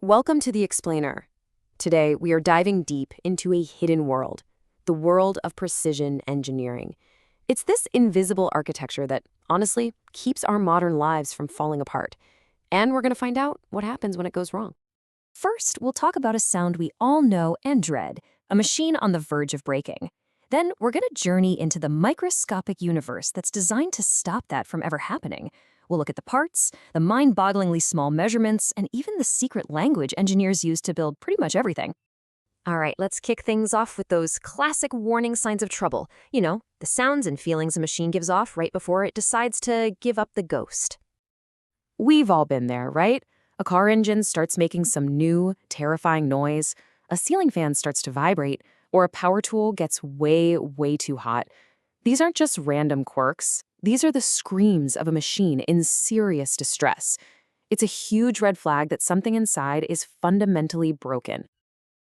Welcome to The Explainer. Today, we are diving deep into a hidden world, the world of precision engineering. It's this invisible architecture that, honestly, keeps our modern lives from falling apart. And we're going to find out what happens when it goes wrong. First, we'll talk about a sound we all know and dread, a machine on the verge of breaking. Then, we're going to journey into the microscopic universe that's designed to stop that from ever happening. We'll look at the parts, the mind-bogglingly small measurements, and even the secret language engineers use to build pretty much everything. All right, let's kick things off with those classic warning signs of trouble. You know, the sounds and feelings a machine gives off right before it decides to give up the ghost. We've all been there, right? A car engine starts making some new, terrifying noise, a ceiling fan starts to vibrate, or a power tool gets way too hot. These aren't just random quirks. These are the screams of a machine in serious distress. It's a huge red flag that something inside is fundamentally broken.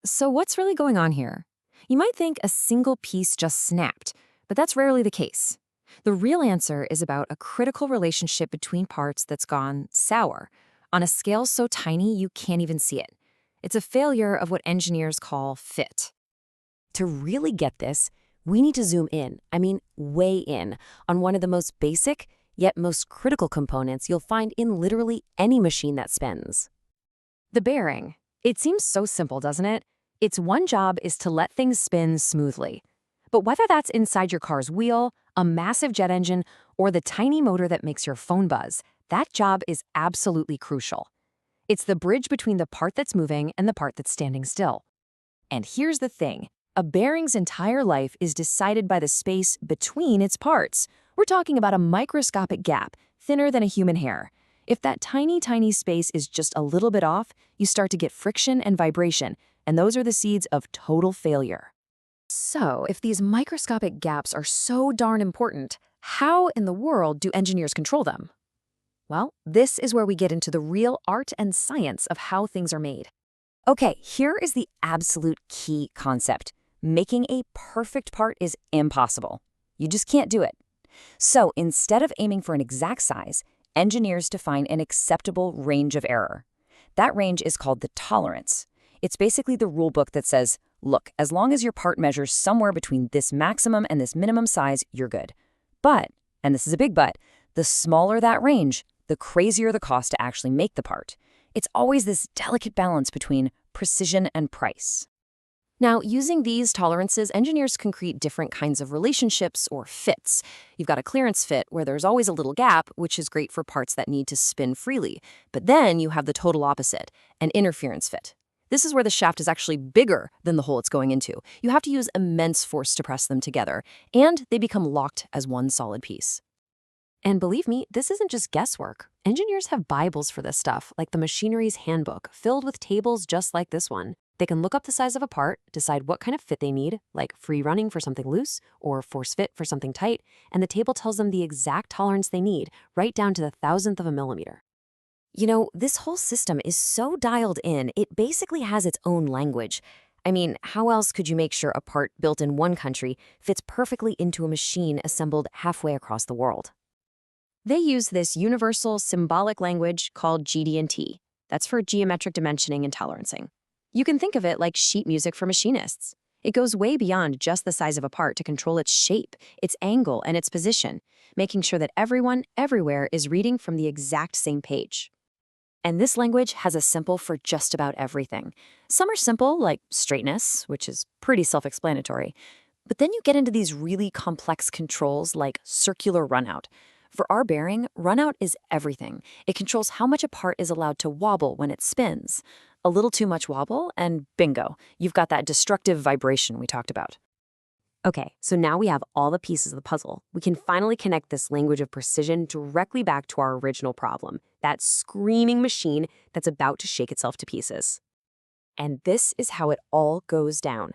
So what's really going on here? You might think a single piece just snapped, but that's rarely the case. The real answer is about a critical relationship between parts that's gone sour, on a scale so tiny you can't even see it. It's a failure of what engineers call fit. To really get this, we need to zoom in, way in, on one of the most basic, yet most critical components you'll find in literally any machine that spins. The bearing. It seems so simple, doesn't it? Its one job is to let things spin smoothly. But whether that's inside your car's wheel, a massive jet engine, or the tiny motor that makes your phone buzz, that job is absolutely crucial. It's the bridge between the part that's moving and the part that's standing still. And here's the thing. A bearing's entire life is decided by the space between its parts. We're talking about a microscopic gap, thinner than a human hair. If that tiny space is just a little bit off, you start to get friction and vibration, and those are the seeds of total failure. So, if these microscopic gaps are so darn important, how in the world do engineers control them? Well, this is where we get into the real art and science of how things are made. Okay, here is the absolute key concept. Making a perfect part is impossible. You just can't do it. So instead of aiming for an exact size, engineers define an acceptable range of error. That range is called the tolerance. It's basically the rule book that says, look, as long as your part measures somewhere between this maximum and this minimum size, you're good. But, and this is a big but, the smaller that range, the crazier the cost to actually make the part. It's always this delicate balance between precision and price. Now, using these tolerances, engineers can create different kinds of relationships or fits. You've got a clearance fit where there's always a little gap, which is great for parts that need to spin freely. But then you have the total opposite, an interference fit. This is where the shaft is actually bigger than the hole it's going into. You have to use immense force to press them together, and they become locked as one solid piece. And believe me, this isn't just guesswork. Engineers have Bibles for this stuff, like the Machinery's Handbook, filled with tables just like this one. They can look up the size of a part, decide what kind of fit they need, like free running for something loose or force fit for something tight, and the table tells them the exact tolerance they need, right down to the thousandth of a millimeter. You know, this whole system is so dialed in, it basically has its own language. How else could you make sure a part built in one country fits perfectly into a machine assembled halfway across the world? They use this universal symbolic language called GD&T. That's for geometric dimensioning and tolerancing. You can think of it like sheet music for machinists. It goes way beyond just the size of a part to control its shape, its angle, and its position, making sure that everyone, everywhere is reading from the exact same page. And this language has a symbol for just about everything. Some are simple, like straightness, which is pretty self-explanatory. But then you get into these really complex controls like circular runout. For our bearing, runout is everything. It controls how much a part is allowed to wobble when it spins. A little too much wobble, and bingo, you've got that destructive vibration we talked about. Okay, so now we have all the pieces of the puzzle. We can finally connect this language of precision directly back to our original problem, that screaming machine that's about to shake itself to pieces. And this is how it all goes down.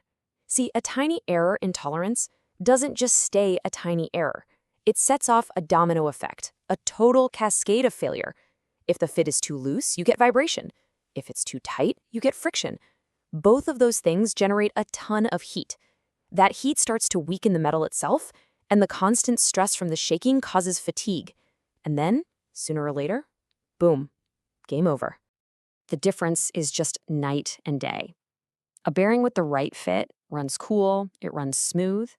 See, a tiny error in tolerance doesn't just stay a tiny error. It sets off a domino effect, a total cascade of failure. If the fit is too loose, you get vibration. If it's too tight, you get friction. Both of those things generate a ton of heat. That heat starts to weaken the metal itself, and the constant stress from the shaking causes fatigue. And then, sooner or later, boom, game over. The difference is just night and day. A bearing with the right fit runs cool, it runs smooth,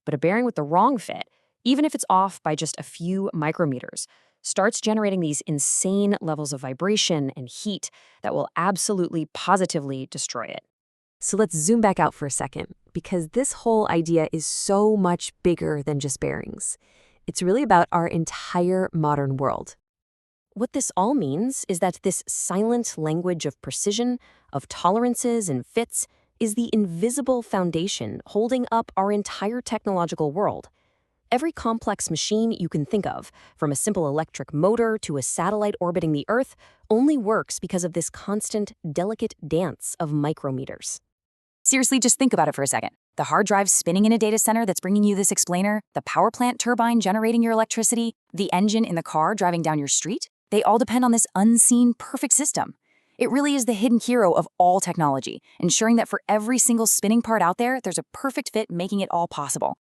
but a bearing with the wrong fit, even if it's off by just a few micrometers, starts generating these insane levels of vibration and heat that will absolutely positively destroy it. So let's zoom back out for a second, because this whole idea is so much bigger than just bearings. It's really about our entire modern world. What this all means is that this silent language of precision, of tolerances and fits, is the invisible foundation holding up our entire technological world. Every complex machine you can think of, from a simple electric motor to a satellite orbiting the Earth, only works because of this constant, delicate dance of micrometers. Seriously, just think about it for a second. The hard drive spinning in a data center that's bringing you this explainer, the power plant turbine generating your electricity, the engine in the car driving down your street, they all depend on this unseen, perfect system. It really is the hidden hero of all technology, ensuring that for every single spinning part out there, there's a perfect fit making it all possible.